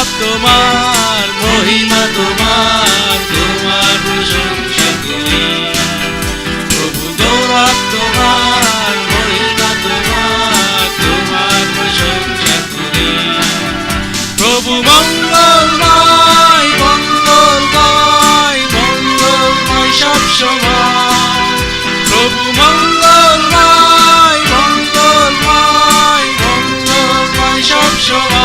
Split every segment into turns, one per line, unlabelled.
গৌরব তোমার, মহিমা তোমার, তোমার প্রশংসা করি। প্রভু গৌরব তোমার, মহিমা তোমার, তোমার প্রশংসা করি। প্রভু মঙ্গলময়, মঙ্গলময়, মঙ্গলময় সব সময়। প্রভু মঙ্গলময়, মঙ্গলময়, মঙ্গলময় সব সময়।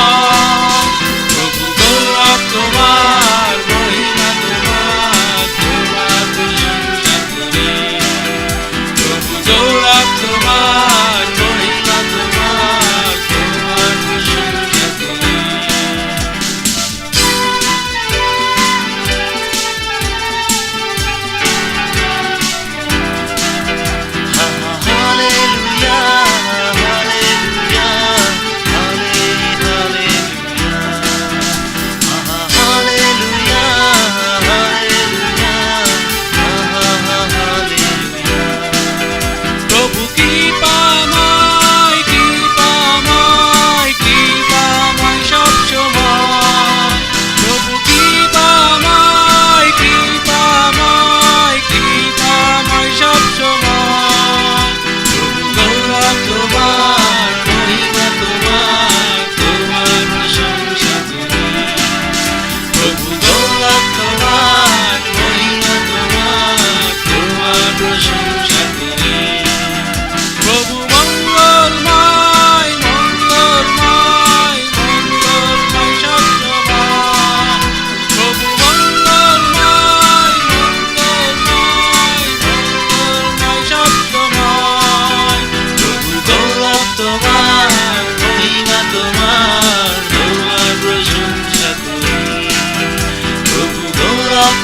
প্রভু গৌরব তোমার, মহিমা তোমার, তোমার প্রশংসা করি। প্রভু গৌরব তোমার, মহিমা তোমার, তোমার প্রশংসা করি।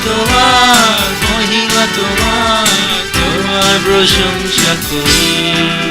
তোমার, মহিমা তোমার, তোমার প্রশংসা করি।